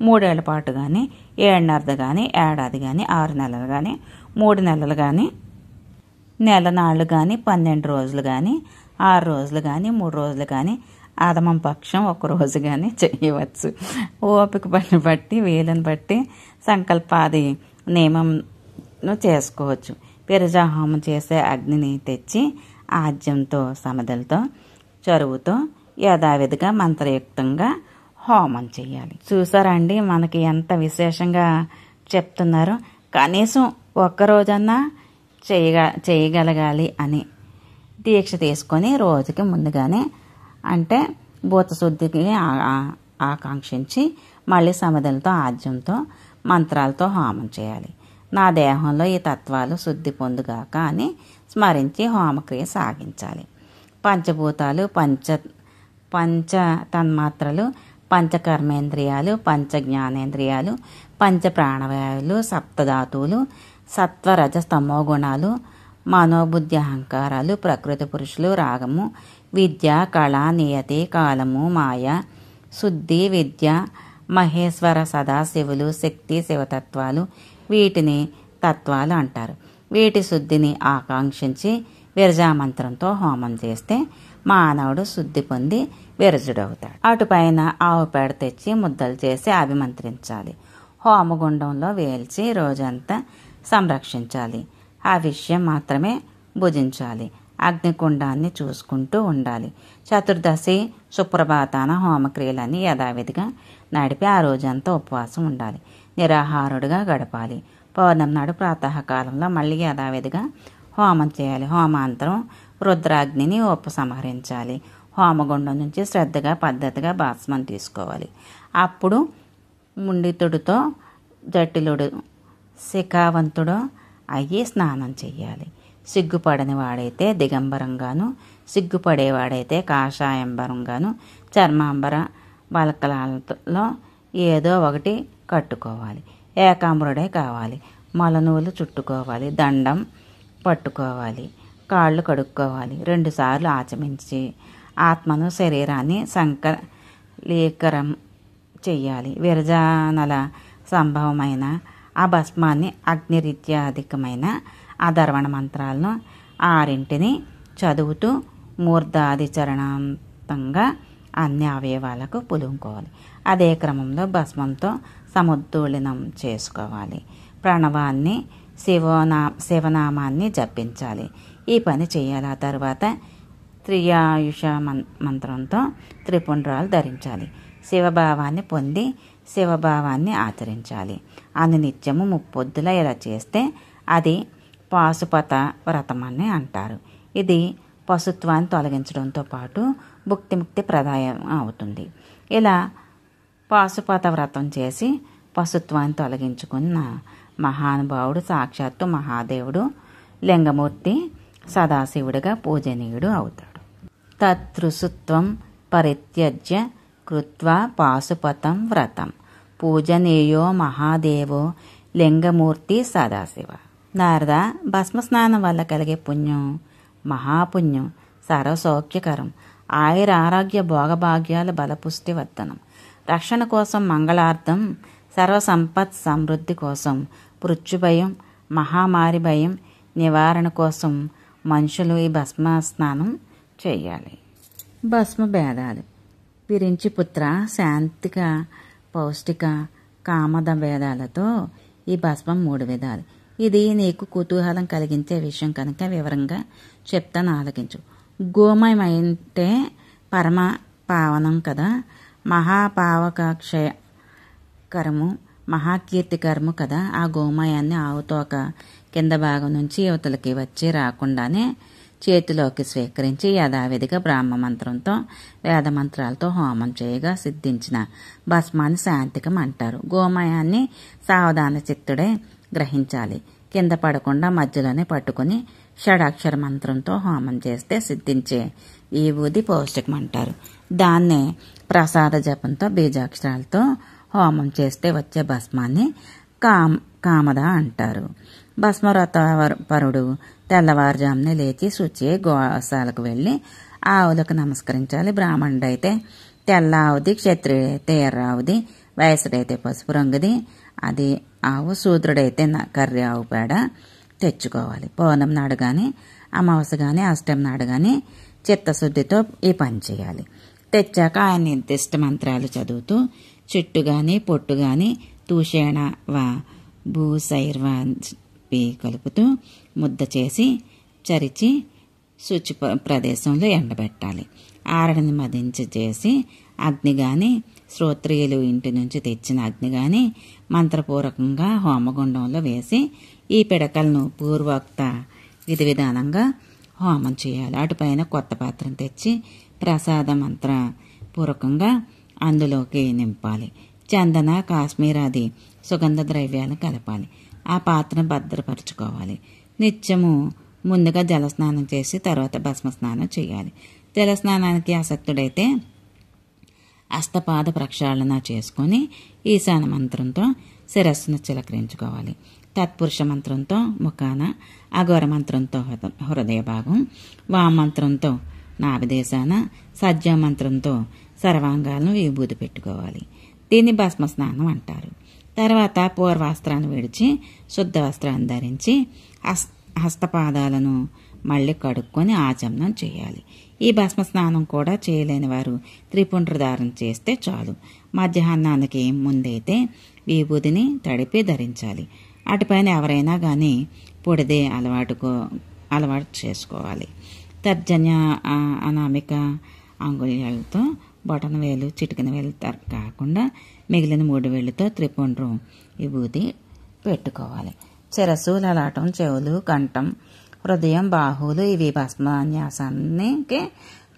3 ఏళ్ల పాటు కానీ 7.5 కానీ ఏడాది కానీ 6 నెలలు కానీ 3 నెలలు కానీ నెల నాళ్ళు కానీ 12 రోజులు కానీ 6 రోజులు కానీ 3 రోజులు కానీ ఆదమం పక్షం 1 రోజు కానీ చేయవచ్చు. ఓపిక బట్టి వీలుని బట్టి సంకల్పాది నియమం చేసుకోవచ్చు. విరజాహోమం చేసే అగ్నిని తెచ్చి ఆజ్యంతో సమదలతో చరువుతో యథావిధిగా మంత్రయుక్తంగా హోమం చేయాలి. చూసారండి మనకి ఎంత విశేషంగా చెప్తున్నారో. కనీసం ఒక్కరోజన్నా చేయగలగాలి అని దీక్ష తీసుకొని రోజుకి ముందుగానే అంటే భూతశుద్ధికి ఆకాంక్షించి మళ్ళీ సమదలతో ఆజ్యంతో మంత్రాలతో హోమం చేయాలి. నా దేహంలో ఈ తత్వాలు శుద్ధి పొందుగాక అని స్మరించి హోమక్రియ సాగించాలి. పంచభూతాలు పంచ తన్మాత్రలు పంచకర్మేంద్రియాలు పంచ జ్ఞానేంద్రియాలు పంచ ప్రాణవాయువులు సప్తధాతువులు సత్వరజ స్తమో గుణాలు మనోబుద్ధి అహంకారాలు ప్రకృతి పురుషులు రాగము విద్య కళ నియతి కాలము మాయ శుద్ధి విద్య మహేశ్వర సదాశివులు శక్తి శివతత్వాలు వీటిని తత్వాలు అంటారు. వీటి శుద్ధిని ఆకాంక్షించి విరజామంత్రంతో హోమం చేస్తే మానవుడు శుద్ధి పొంది విరజుడవుతాడు. అటుపైన ఆవు పేడ తెచ్చి ముద్దలు చేసి అభిమంత్రించాలి. హోమగుండంలో వేల్చి రోజంతా సంరక్షించాలి. ఆ విషయం మాత్రమే భుజించాలి. అగ్నికుండాన్ని చూసుకుంటూ ఉండాలి. చతుర్దశి సుప్రభాతాన హోమక్రియలన్నీ యథావిధిగా నడిపి ఆ రోజంతా ఉపవాసం ఉండాలి. నిరాహారుడిగా గడపాలి. పౌర్ణమి నాడు ప్రాతకాలంలో మళ్ళీ యథావిధిగా హోమం చేయాలి. హోమాంతరం రుద్రాగ్నిని ఉపసంహరించాలి. హోమగుండం నుంచి శ్రద్ధగా పద్ధతిగా భస్మం తీసుకోవాలి. అప్పుడు ముండితుడితో జటిలుడు శిఖావంతుడు అయ్యి స్నానం చెయ్యాలి. సిగ్గుపడని వాడైతే దిగంబరంగాను, సిగ్గుపడేవాడైతే కాషాయంబరంగాను చర్మాంబర బలకలాలతో ఏదో ఒకటి కట్టుకోవాలి. ఏకాంబరుడే కావాలి. మొలనూలు చుట్టుకోవాలి. దండం పట్టుకోవాలి. కాళ్ళు కడుక్కోవాలి. 2 సార్లు ఆచమించి ఆత్మను శరీరాన్ని సంకలీకరం చెయ్యాలి. విరజానల సంభవమైన ఆ భస్మాన్ని అగ్నిరీత్యాధికమైన ఆ దర్వణ మంత్రాలను 6 చదువుతూ మూర్ధాదిచరణంతంగా అన్ని అవయవాలకు పులుముకోవాలి. అదే క్రమంలో భస్మంతో సముద్దూళనం చేసుకోవాలి. ప్రణవాన్ని శివనామాన్ని జపించాలి. ఈ పని చేయాలి. ఆ తర్వాత త్రియాయుష మంత్రంతో త్రిపుండ్రాలు ధరించాలి. శివభావాన్ని పొంది శివభావాన్ని ఆచరించాలి. అని నిత్యము 30 పొద్దుల ఇలా చేస్తే అది పాశుపత వ్రతం అని అంటారు. ఇది పశుత్వాన్ని తొలగించడంతో పాటు భుక్తిముక్తి ప్రదాయం అవుతుంది. ఇలా పాశుపత వ్రతం చేసి పశుత్వాన్ని తొలగించుకున్న మహానుభావుడు సాక్షాత్తు మహాదేవుడు లింగమూర్తి సదాశివుడిగా పూజనీయుడు అవుతాడు. తతృసుత్వం పరిత్యజ్య కృత్వా పాశుపతం వ్రతం పూజనీయో మహాదేవో లింగమూర్తి సదాశివ. నారద, భస్మస్నానం వల్ల కలిగే పుణ్యం మహాపుణ్యం, సర్వసౌఖ్యకరం, ఆయుర ఆరోగ్య భోగభాగ్యాల బలపుష్టి వర్ధనం, రక్షణ కోసం మంగళార్థం, సర్వసంపత్ సమృద్ధి కోసం, మృత్యుభయం మహామారి భయం నివారణ కోసం మనుషులు ఈ భస్మ స్నానం చేయాలి. భస్మ భేదాలు: విరించి పుత్ర, శాంతిక, పౌష్టిక, కామద భేదాలతో ఈ భస్మం 3 విధాలు. ఇది నీకు కుతూహలం కలిగించే విషయం కనుక వివరంగా చెప్తాను, ఆలకించు. గోమయం అంటే పరమ పావనం కదా, మహాపావకాక్షయకరము, మహాకీర్తికరము కదా. ఆ గోమయాన్ని ఆవుతోక కింద భాగం నుంచి యువతలకి వచ్చి రాకుండానే చేతిలోకి స్వీకరించి యథావిధిగా బ్రాహ్మ మంత్రంతో వేదమంత్రాలతో హోమం చేయగా సిద్ధించిన భస్మాన్ని శాంతికం అంటారు. గోమయాన్ని సావధాన చిత్తుడే గ్రహించాలి. కింద పడకుండా మధ్యలోనే పట్టుకుని షడాక్షర మంత్రంతో హోమం చేస్తే సిద్ధించే ఈ ఊది పౌష్టికం అంటారు. దాన్నే ప్రసాద జపంతో బీజాక్షరాలతో హోమం చేస్తే వచ్చే భస్మాన్ని కామద అంటారు. భస్మవ్రత పరుడు తెల్లవారుజామునే లేచి శుచి గోశాలకు వెళ్ళి ఆవులకు నమస్కరించాలి. బ్రాహ్మణుడైతే తెల్ల ఆవుది, క్షత్రియుడైతే ఎర్ర ఆవుది, వయసుడైతే పసుపు రంగుది అది ఆవు, శూద్రుడైతే కర్రీ ఆవు పేడ తెచ్చుకోవాలి. పౌర్ణమి నాడు కానీ, అమావాస్య కానీ, అష్టమి నాడు కానీ చిత్తశుద్ధితో ఈ పని చేయాలి. తెచ్చాక ఆయన నిర్దిష్ట మంత్రాలు చదువుతూ చెట్టు కానీ పొట్టు కానీ తూషేణ వా భూసైర్వా కలుపుతూ ముద్ద చేసి చరిచి శుచి ప్రదేశంలో ఎండబెట్టాలి. ఆరడిని మదించి చేసి అగ్ని కానీ, శ్రోత్రియులు ఇంటి నుంచి తెచ్చిన అగ్ని కానీ మంత్రపూర్వకంగా హోమగుండంలో వేసి ఈ పిడకలను పూర్వోక్త విధి విధానంగా హోమం చేయాలి. అటుపైన కొత్త పాత్రను తెచ్చి ప్రసాద మంత్ర పూర్వకంగా అందులోకి నింపాలి. చందన, కాశ్మీరాది సుగంధ ద్రవ్యాలు కలపాలి. ఆ పాత్రను భద్రపరచుకోవాలి. నిత్యము ముందుగా జలస్నానం చేసి తర్వాత భస్మ స్నానం చేయాలి. జలస్నానానికి ఆసక్తుడైతే అస్తపాద ప్రక్షాళన చేసుకొని ఈశాన మంత్రంతో శిరస్సును చిలకరించుకోవాలి. తత్పురుష మంత్రంతో ముఖాన, అఘోర మంత్రంతో హృదయ భాగం, వామంత్రంతో నాభిదేశాన, సజ్జ మంత్రంతో సర్వాంగాలను విభూతి పెట్టుకోవాలి. దీన్ని భస్మ స్నానం అంటారు. తర్వాత పూర్వాస్త్రాన్ని విడిచి శుద్ధ వస్త్రాన్ని ధరించి హస్తపాదాలను మళ్ళీ కడుక్కొని ఆచమనం చేయాలి. ఈ భస్మ స్నానం కూడా చేయలేని వారు త్రిపుండ్రధారణ చేస్తే చాలు. మధ్యాహ్నానికి ముందైతే విభూతిని తడిపి ధరించాలి. అటుపైన ఎవరైనా కానీ పొడిదే అలవాటు చేసుకోవాలి. తర్జన్య, అనామిక అంగుళాలతో బొటన వేలు, చిటికిన వేలు కాకుండా మిగిలిన 3 వేళ్లతో త్రిపుండ్రం విభూతి పెట్టుకోవాలి. శిరస్సు, లలాటం, చెవులు, కంఠం, హృదయం, బాహువులు ఇవి భస్మన్యాసానికి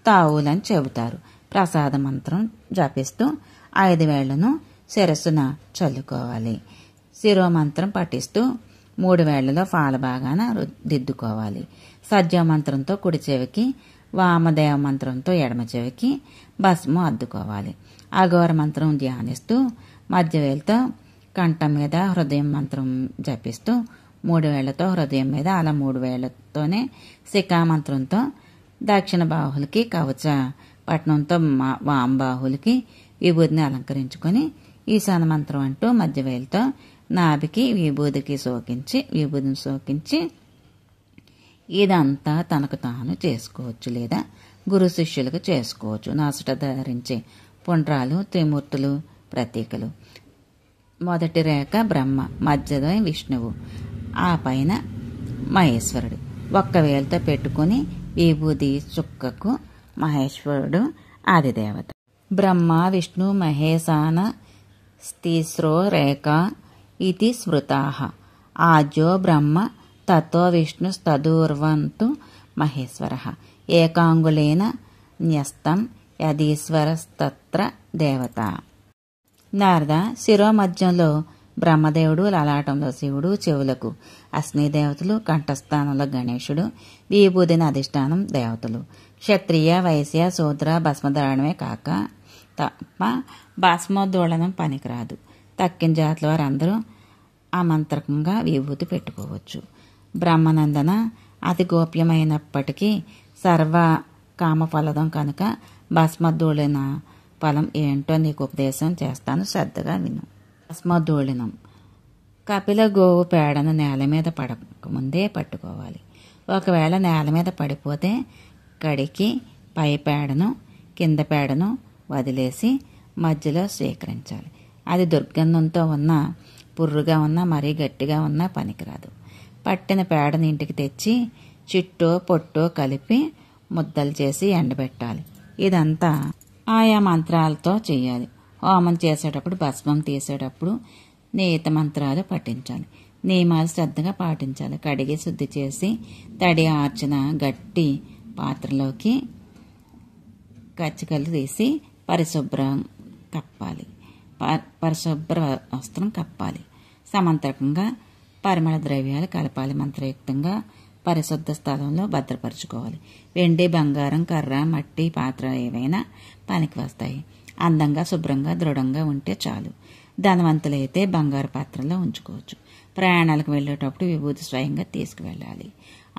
తావులని చెబుతారు. ప్రసాద మంత్రం జపిస్తూ 5 వేళ్లను శిరస్సున చల్లుకోవాలి. శిరోమంత్రం పఠిస్తూ 3 వేళ్లలో పాల భాగాన దిద్దుకోవాలి. సజ్జ మంత్రంతో కుడి చెవికి, వామదేవ మంత్రంతో ఎడమ చెవికి భస్మం అద్దుకోవాలి. అఘోర మంత్రం ధ్యానిస్తూ మధ్య వేలుతో కంఠం మీద హృదయం మంత్రం జపిస్తూ 3 వేళ్లతో హృదయం మీద, అలా 3 వేళ్లతోనే శిఖామంత్రంతో దక్షిణ బాహులకి, కవచ పట్నంతో వాంబాహులకి విభూతిని అలంకరించుకొని ఈశాన మంత్రం అంటూ మధ్య వేలుతో నాభికి విభూతిని సోకించి ఇదంతా తనకు తాను చేసుకోవచ్చు లేదా గురు శిష్యులకు చేసుకోవచ్చు. నాసుట ధరించే పుండ్రాలు త్రిమూర్తులు ప్రతీకలు. మొదటి రేఖ బ్రహ్మ, మధ్యలో విష్ణువు, ఆ పైన మహేశ్వరుడు. ఒక్క వేలుతో పెట్టుకుని విభూతి చుక్కకు మహేశ్వరుడు ఆదిదేవత. బ్రహ్మ విష్ణు మహేశాన స్థిస్రో రేఖ ఇది స్మృతాః. ఆద్యో బ్రహ్మ తతో విష్ణుస్తదూర్వంతు మహేశ్వరః. ఏకాంగులేన న్యస్తం యదీశ్వరస్తత్ర దేవత. నారద, శిరోమధ్యంలో బ్రహ్మదేవుడు, లలాటంలో శివుడు, చెవులకు అశ్విదేవతలు, కంఠస్థానంలో గణేశుడు, విభూతిని అధిష్టానం దేవతలు. క్షత్రియ, వైశ్య, శూద్ర భస్మధారణమే కాక తప్ప భస్మోద్దోళనం పనికిరాదు. తక్కిన జాతుల వారందరూ అమంత్రకంగా విభూతి పెట్టుకోవచ్చు. బ్రహ్మనందన అతి గోప్యమైనప్పటికీ సర్వ కామఫలదం కనుక భస్మోద్దోళన ఫలం ఏంటో నీకు ఉపదేశం చేస్తాను, శ్రద్ధగా విను. భస్మోద్దోళనం. కపిల గోవు పేడను నేల మీద పడకముందే పట్టుకోవాలి. ఒకవేళ నేల మీద పడిపోతే కడికి పై పేడను కింద పేడను వదిలేసి మధ్యలో స్వీకరించాలి. అది దుర్గంధంతో ఉన్న, పుర్రుగా ఉన్నా, మరీ గట్టిగా ఉన్నా పనికిరాదు. పట్టిన పేడని ఇంటికి తెచ్చి చిట్టో పొట్టో కలిపి ముద్దలు చేసి ఎండబెట్టాలి. ఇదంతా ఆయా మంత్రాలతో చేయాలి. హోమం చేసేటప్పుడు, భస్మం తీసేటప్పుడు నియత మంత్రాలు పఠించాలి. నియమాలు శ్రద్ధగా పాటించాలి. కడిగి శుద్ధి చేసి తడి ఆర్చిన గట్టి పాత్రలోకి కచ్చికలు తీసి పరిశుభ్ర వస్త్రం కప్పాలి. సమంత్రకంగా పరిమళ ద్రవ్యాలు కలపాలి. మంత్రయుక్తంగా పరిశుద్ధ స్థలంలో భద్రపరచుకోవాలి. వెండి, బంగారం, కర్ర, మట్టి పాత్ర ఏవైనా పనికి వస్తాయి. అందంగా, శుభ్రంగా, దృఢంగా ఉంటే చాలు. ధనవంతులైతే బంగారు పాత్రలో ఉంచుకోవచ్చు. ప్రయాణాలకు వెళ్ళేటప్పుడు విభూతి స్వయంగా తీసుకువెళ్ళాలి.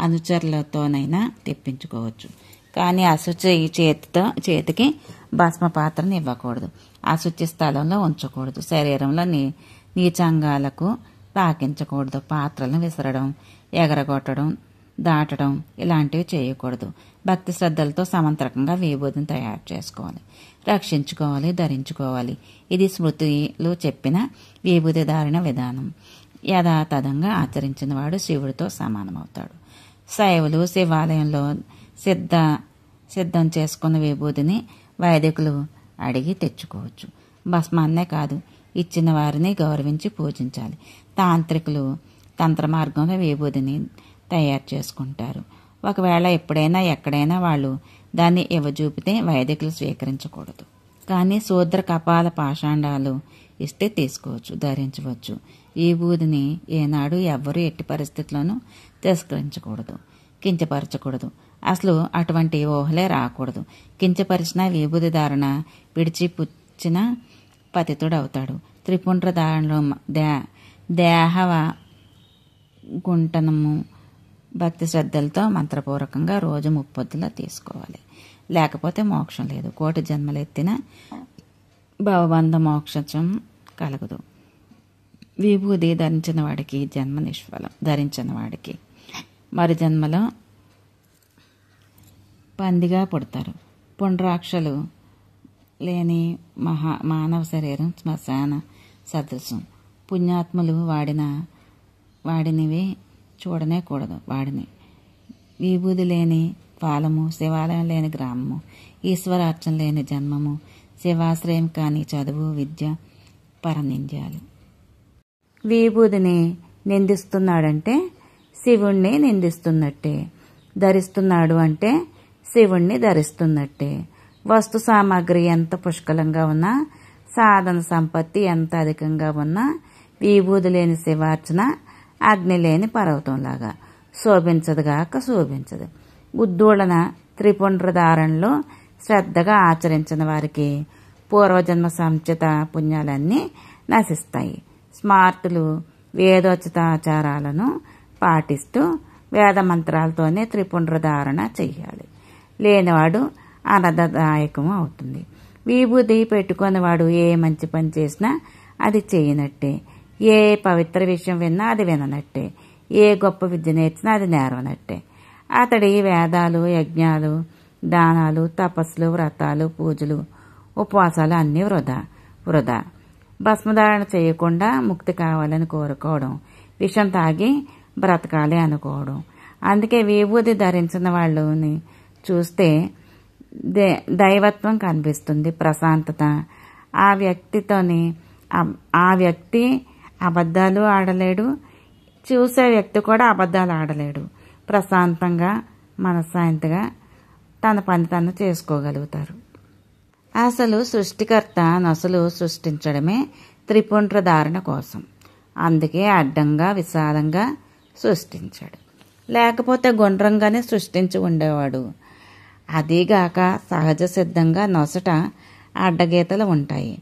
అనుచరులతోనైనా తెప్పించుకోవచ్చు. కానీ అశుచి చేతికి భస్మ పాత్రను ఇవ్వకూడదు. అశుచి స్థలంలో ఉంచకూడదు. శరీరంలో నీచాంగాలకు తాకించకూడదు. పాత్రలను విసరడం, ఎగరగొట్టడం, దాటడం ఇలాంటివి చేయకూడదు. భక్తి శ్రద్ధలతో సమంత్రకంగా విభూతిని తయారు చేసుకోవాలి, రక్షించుకోవాలి, ధరించుకోవాలి. ఇది స్మృతిలో చెప్పిన విభూతి ధారణ విధానం. యథాతథంగా ఆచరించిన వాడు శివుడితో సమానమవుతాడు. శైవులు శివాలయంలో సిద్ధం చేసుకున్న విభూతిని వైదికులు అడిగి తెచ్చుకోవచ్చు. భస్మాన్నే కాదు, ఇచ్చిన వారిని గౌరవించి పూజించాలి. తాంత్రికులు తంత్ర మార్గంలో విభూతిని తయారు చేసుకుంటారు. ఒకవేళ ఎప్పుడైనా ఎక్కడైనా వాళ్ళు దాన్ని ఇవ్వజూపితే వైదికులు స్వీకరించకూడదు. కానీ శూద్ర కపాల పాషాండాలు ఇస్తే తీసుకోవచ్చు, ధరించవచ్చు. ఈ విభూతిని ఏనాడు ఎవ్వరూ ఎట్టి పరిస్థితుల్లోనూ తిరస్కరించకూడదు, కించపరచకూడదు. అసలు అటువంటి ఊహలే రాకూడదు. కించపరిచిన విభూతి ధారణ విడిచిపుచ్చిన పతితుడవుతాడు. త్రిపుండ్ర ధారణలో దేహవ గుంటనము భక్తి శ్రద్ధలతో మంత్రపూర్వకంగా రోజు 30 పొద్దులా తీసుకోవాలి. లేకపోతే మోక్షం లేదు. 1,000,000 జన్మలెత్తిన భవబంధ మోక్షం కలగదు. విభూతి ధరించిన వాడికి జన్మ నిష్ఫలం. ధరించిన వాడికి మరి జన్మలో పందిగా పుడతారు. పుండ్రాక్షలు లేని మానవ శరీరం శ్మశాన సదృశం. పుణ్యాత్ములు వాడినివి చూడనే కూడదు. వాడిని విభూతి లేని పాలము, శివాలయం లేని గ్రామము, ఈశ్వరార్చన లేని జన్మము, శివాశ్రయం కాని చదువు, విద్య, పరనింద్యాలు. విభూదిని నిందిస్తున్నాడంటే శివుణ్ణి నిందిస్తున్నట్టే, ధరిస్తున్నాడు అంటే శివుణ్ణి ధరిస్తున్నట్టే. వస్తు సామాగ్రి ఎంత పుష్కలంగా ఉన్నా, సాధన సంపత్తి ఎంత అధికంగా ఉన్నా, విభూది లేని శివార్చన అగ్ని లేని పర్వతంలాగా శోభించదుగాక శోభించదు. ఉద్దోళన త్రిపుండ్రధారణలో శ్రద్ధగా ఆచరించిన వారికి పూర్వజన్మ సంచిత పుణ్యాలన్నీ నశిస్తాయి. స్మార్తులు వేదోచితాచారాలను పాటిస్తూ వేద మంత్రాలతోనే త్రిపుండ్రధారణ చెయ్యాలి. లేనివాడు అనర్థదాయకం అవుతుంది. విభూది పెట్టుకునేవాడు ఏ మంచి పని చేసినా అది చేయనట్టే, ఏ పవిత్ర విషయం విన్నా అది విననట్టే, ఏ గొప్ప విద్య నేర్చినా అది నేర్వనట్టే. అతడి వేదాలు, యజ్ఞాలు, దానాలు, తపస్సులు, వ్రతాలు, పూజలు, ఉపవాసాలు అన్నీ వృధా. భస్మధారణ చేయకుండా ముక్తి కావాలని కోరుకోవడం, విషం తాగి బ్రతకాలి అనుకోవడం. అందుకే విభూది ధరించిన వాళ్ళని చూస్తే దైవత్వం కనిపిస్తుంది, ప్రశాంతత. ఆ వ్యక్తి అబద్ధాలు ఆడలేడు, చూసే వ్యక్తి కూడా అబద్ధాలు ఆడలేడు. ప్రశాంతంగా మనశ్శాంతిగా తన పని తను చేసుకోగలుగుతారు. అసలు సృష్టికర్త నొసలు సృష్టించడమే త్రిపుండ్రధారణ కోసం. అందుకే అడ్డంగా విశాలంగా సృష్టించాడు. లేకపోతే గుండ్రంగానే సృష్టించి ఉండేవాడు. అదీగాక సహజ సిద్ధంగా నొసట అడ్డగీతలు ఉంటాయి.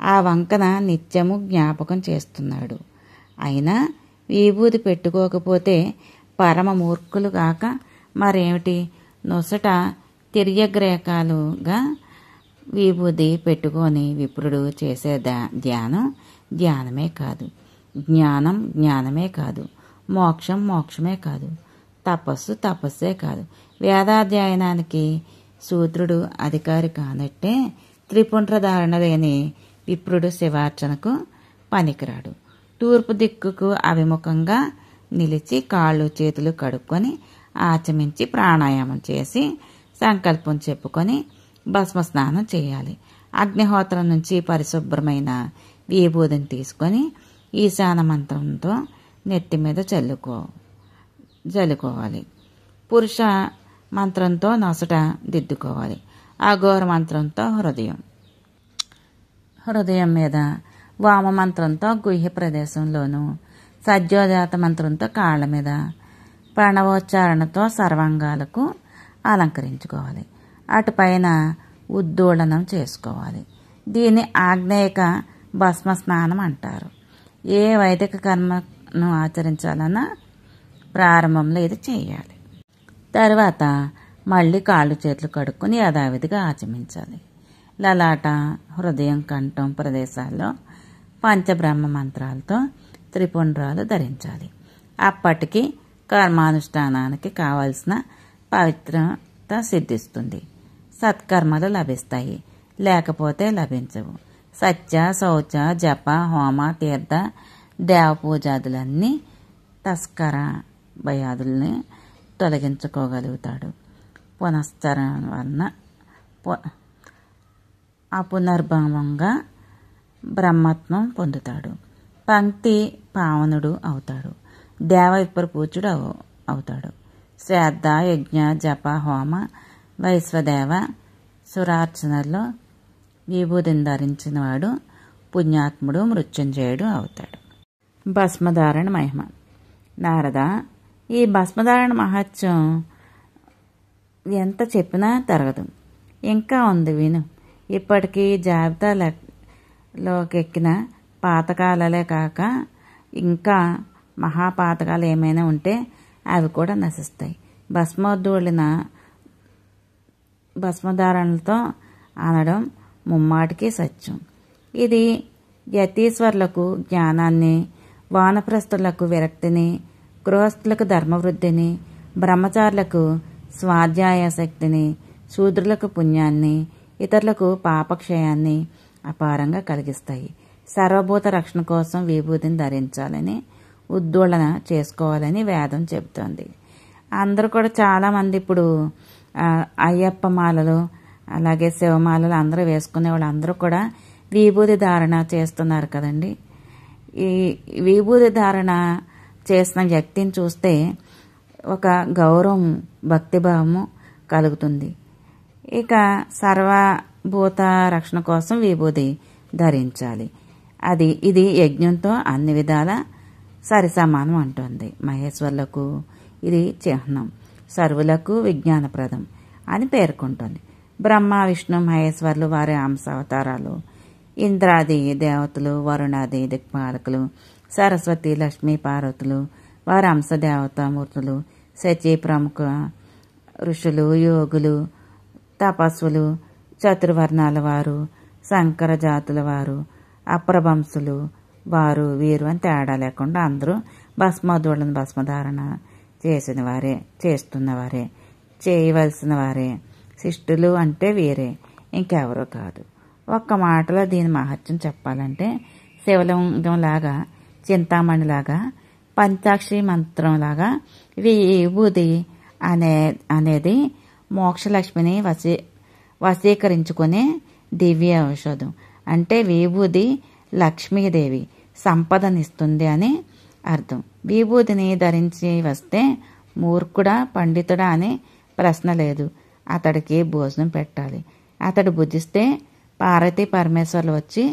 ఆ వంకన నిత్యము జ్ఞాపకం చేస్తున్నాడు. అయినా విభూది పెట్టుకోకపోతే పరమ మూర్ఖులు కాక మరేమిటి? నొసట తిర్యగ్రేకాలుగా విభూది పెట్టుకొని విప్రుడు చేసే ధ్యానం ధ్యానమే కాదు, జ్ఞానం జ్ఞానమే కాదు, మోక్షం మోక్షమే కాదు, తపస్సు తపస్సే కాదు. వేదాధ్యయనానికి శూద్రుడు అధికారి కానట్టే త్రిపుండ్రధారణ లేని విప్రుడు శివార్చనకు పనికిరాడు. తూర్పు దిక్కుకు అభిముఖంగా నిలిచి కాళ్ళు చేతులు కడుక్కొని ఆచమించి ప్రాణాయామం చేసి సంకల్పం చెప్పుకొని భస్మ స్నానం చేయాలి. అగ్నిహోత్రం నుంచి పరిశుభ్రమైన విభూదిని తీసుకొని ఈశాన మంత్రంతో నెత్తి మీద జల్లుకోవాలి. పురుష మంత్రంతో నొసట దిద్దుకోవాలి. అఘోర మంత్రంతో హృదయం మీద, వామ మంత్రంతో గుహ్య ప్రదేశంలోనూ, సజ్జోజాత మంత్రంతో కాళ్ళ మీద, ప్రణవోచ్చారణతో సర్వాంగాలకు అలంకరించుకోవాలి. అటుపైన ఉద్దోళనం చేసుకోవాలి. దీన్ని ఆగ్నేయక భస్మ స్నానం అంటారు. ఏ వైదిక కర్మను ఆచరించాలన్నా ప్రారంభంలో ఇది చేయాలి. తర్వాత మళ్ళీ కాళ్ళు చేతులు కడుక్కొని యథావిధిగా ఆచమించాలి. లలాట, హృదయం, కంఠం ప్రదేశాల్లో పంచబ్రహ్మ మంత్రాలతో త్రిపుండ్రాలు ధరించాలి. అప్పటికి కర్మానుష్ఠానానికి కావలసిన పవిత్రత సిద్ధిస్తుంది. సత్కర్మలు లభిస్తాయి, లేకపోతే లభించవు. సత్య, శౌచ, జప, హోమ, తీర్థ, దేవపూజాదులన్నీ తస్కర భయాదుల్ని తొలగించుకోగలుగుతాడు. పునశ్చరణ వలన అపునర్భవంగా బ్రహ్మత్వం పొందుతాడు. పంక్తి పావనుడు అవుతాడు. దేవ విప్రపూజ్యుడు అవుతాడు. శ్రాద్ధ, యజ్ఞ, జప, హోమ, వైశ్వదేవ సురార్చనల్లో విభూదిని ధరించిన వాడు పుణ్యాత్ముడు, మృత్యుంజయుడు అవుతాడు. భస్మధారణ మహిమ. నారద, ఈ భస్మధారణ మహత్యం ఎంత చెప్పినా తరగదు. ఇంకా ఉంది, విను. ఇప్పటికీ జాబితాలోకెక్కిన పాతకాలలే కాక ఇంకా మహాపాతకాలు ఏమైనా ఉంటే అవి కూడా నశిస్తాయి. భస్మధారణలతో అనడం ముమ్మాటికి సత్యం. ఇది యతీశ్వరులకు జ్ఞానాన్ని, వానప్రస్థులకు విరక్తిని, గృహస్థులకు ధర్మవృద్ధిని, బ్రహ్మచారులకు స్వాధ్యాయ శక్తిని, శూద్రులకు పుణ్యాన్ని, ఇతరులకు పాపక్షయాన్ని అపారంగా కలిగిస్తాయి. సర్వభూత రక్షణ కోసం విభూతిని ధరించాలని, ఉద్దోళన చేసుకోవాలని వేదం చెబుతోంది. అందరూ కూడా చాలామంది ఇప్పుడు అయ్యప్ప మాలలు, అలాగే శివమాలలు అందరూ వేసుకునే వాళ్ళు అందరూ కూడా విభూది ధారణ చేస్తున్నారు కదండి. ఈ విభూది ధారణ చేసిన వ్యక్తిని చూస్తే ఒక గౌరవం, భక్తిభావము కలుగుతుంది. ఇక సర్వభూత రక్షణ కోసం విభూది ధరించాలి. ఇది యజ్ఞంతో అన్ని విధాల సరిసమానం అంటుంది. మహేశ్వరులకు ఇది చిహ్నం, సర్వులకు విజ్ఞానప్రదం అని పేర్కొంటుంది. బ్రహ్మ, విష్ణు, మహేశ్వరులు వారి అంశ అవతారాలు. ఇంద్రాది దేవతలు, వరుణాది దిక్పాలకులు, సరస్వతి, లక్ష్మీ, పార్వతులు వారి అంశ దేవతామూర్తులు. శచి ప్రముఖ ఋషులు, యోగులు, తపస్సులు, చతుర్వర్ణాల వారు, శంకర జాతుల వారు, అప్రభంసులు వారు, వీరు అని తేడా లేకుండా అందరూ భస్మోద్వళన భస్మధారణ చేస్తున్నవారే, చేయవలసిన వారే. శిష్టులు అంటే వీరే, ఇంకెవరూ కాదు. ఒక్క మాటలో దీని మహత్యం చెప్పాలంటే శివలింగంలాగా, చింతామణిలాగా, పంచాక్షరి మంత్రంలాగా విభూది అనేది మోక్షలక్ష్మిని వశీకరించుకునే దివ్య ఔషధం. అంటే విభూది లక్ష్మీదేవి సంపదనిస్తుంది అని అర్థం. విభూతిని ధరించి వస్తే మూర్ఖుడా, పండితుడా అనే ప్రశ్న లేదు. అతడికి భోజనం పెట్టాలి. అతడు భుజిస్తే పార్వతీ పరమేశ్వర్లు వచ్చి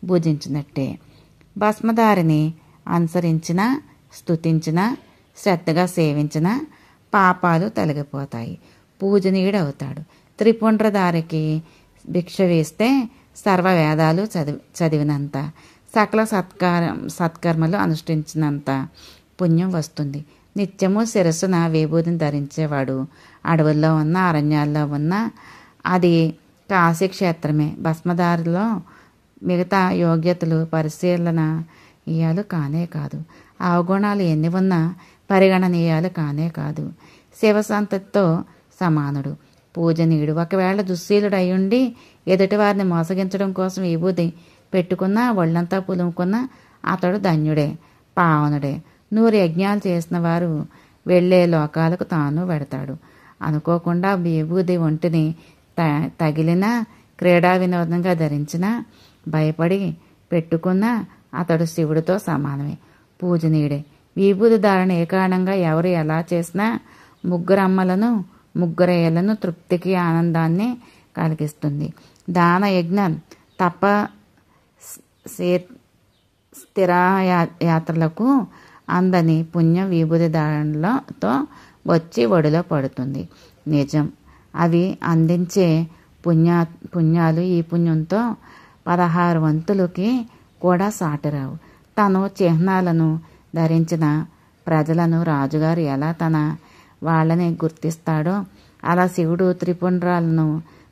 భుజించినట్టే. భస్మధారిని అనుసరించిన, స్తుతించిన, శ్రద్ధగా సేవించిన పాపాలు తొలగిపోతాయి. పూజనీయుడవుతాడు. త్రిపుండ్రధారికి భిక్ష వేస్తే సర్వవేదాలు చదివినంత, సకల సత్కర్మలు అనుష్ఠించినంత పుణ్యం వస్తుంది. నిత్యము శిరస్సున విభూతిని ధరించేవాడు అడవుల్లో ఉన్న, అరణ్యాల్లో ఉన్న అది కాశీక్షేత్రమే. భస్మధారిలో మిగతా యోగ్యతలు పరిశీలనీయాలు కానే కాదు. అవగుణాలు ఎన్ని ఉన్నా పరిగణనీయాలు కానే కాదు. శివసంతతితో సమానుడు, పూజనీయుడు. ఒకవేళ దుశ్శీలుడు అయ్యుండి ఎదుటివారిని మోసగించడం కోసం విభూతి పెట్టుకున్నా, ఒళ్ళంతా పులుముకున్నా అతడు ధన్యుడే, పావనుడే. 100 యజ్ఞాలు చేసిన వారు వెళ్లే లోకాలకు తాను వెడతాడు. అనుకోకుండా విభూది ఒంటిని తగిలిన, క్రీడా వినోదంగా ధరించిన, భయపడి పెట్టుకున్న అతడు శివుడితో సమానమే, పూజనీయుడే. విభూది ధారణ ఏ కారణంగా ఎవరు ఎలా చేసినా ముగ్గురమ్మలను, ముగ్గురయ్యలను తృప్తికి, ఆనందాన్ని కలిగిస్తుంది. దాన, యజ్ఞ, తప, స్థిరయాత్రలకు అందని పుణ్యం విభూది ధారణలతో వచ్చి ఒడిలో పడుతుంది. నిజం. అవి అందించే పుణ్యాలు ఈ పుణ్యంతో 16 వంతులకి కూడా సాటిరావు. తను చిహ్నాలను ధరించిన ప్రజలను రాజుగారు ఎలా తన వాళ్ళని గుర్తిస్తాడో అలా శివుడు త్రిపుండ్రాలను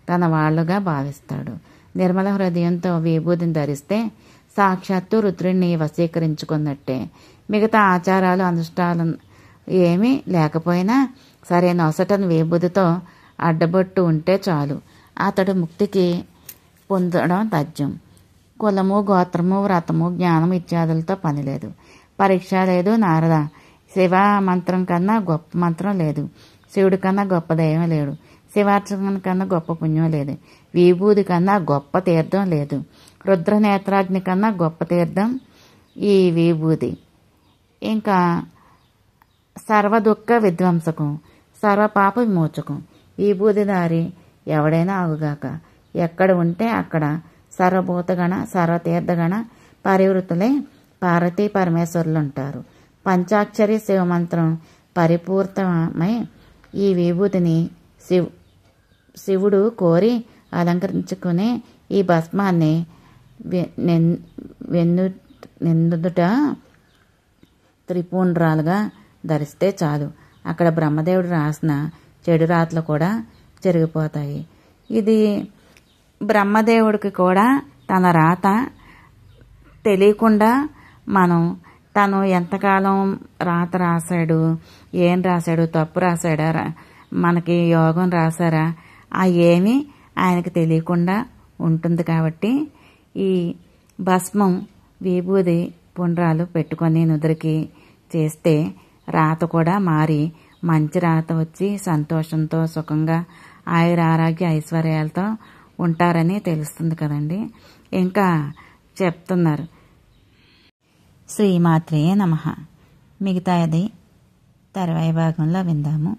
తన వాళ్ళుగా భావిస్తాడు. నిర్మల హృదయంతో విభూతిని ధరిస్తే సాక్షాత్తు రుద్రుణ్ణి వశీకరించుకున్నట్టే. మిగతా ఆచారాలు, అనుష్ఠానాలు ఏమీ లేకపోయినా సరే నొసటను విభూతితో అడ్డబొట్టు ఉంటే చాలు, అతడు ముక్తికి పొందడం తథ్యం. కులము, గోత్రము, వ్రతము, జ్ఞానం ఇత్యాదులతో పని లేదు. పరీక్ష లేదు. నారద, శివ మంత్రం కన్నా గొప్ప మంత్రం లేదు. శివుడి కన్నా గొప్ప దైవం లేడు. శివార్చన కన్నా గొప్ప పుణ్యం లేదు. విభూది కన్నా గొప్ప తీర్థం లేదు. రుద్రనేత్రాగ్ని కన్నా గొప్ప తీర్థం ఈ విభూది. ఇంకా సర్వదుఃఖ విధ్వంసకం, సర్వపాప విమోచకం. విభూదిధారి ఎవడైనా ఆగుగాక. ఎక్కడ ఉంటే అక్కడ సర్వభూతగణ, సర్వతీర్థగణ పరివృతులే పార్వతీ పరమేశ్వరులు ఉంటారు. పంచాక్షరి శివమంత్రం పరిపూర్తమై ఈ విభూతిని శివుడు కోరి అలంకరించుకునే ఈ భస్మాన్ని నిందుట త్రిపుండ్రాలుగా ధరిస్తే చాలు. అక్కడ బ్రహ్మదేవుడు రాసిన చెడు రాతలు కూడా జరిగిపోతాయి. ఇది బ్రహ్మదేవుడికి కూడా తన రాత తెలియకుండా మనం తను ఎంతకాలం రాత రాశాడు, ఏం రాశాడు, తప్పు రాశాడా, మనకి యోగం రాశారా, ఆ ఏమీ ఆయనకి తెలియకుండా ఉంటుంది. కాబట్టి ఈ భస్మం, విభూది పుండ్రాలు పెట్టుకొని నుదురికి చేస్తే రాత కూడా మారి మంచి రాత వచ్చి సంతోషంతో, సుఖంగా, ఆయుర ఆరోగ్య ఐశ్వర్యాలతో ఉంటారని తెలుస్తుంది కదండి. ఇంకా చెప్తున్నారు. శ్రీమాత్రే నమః. మిగతాది తర్వాయి భాగంలో విందాము.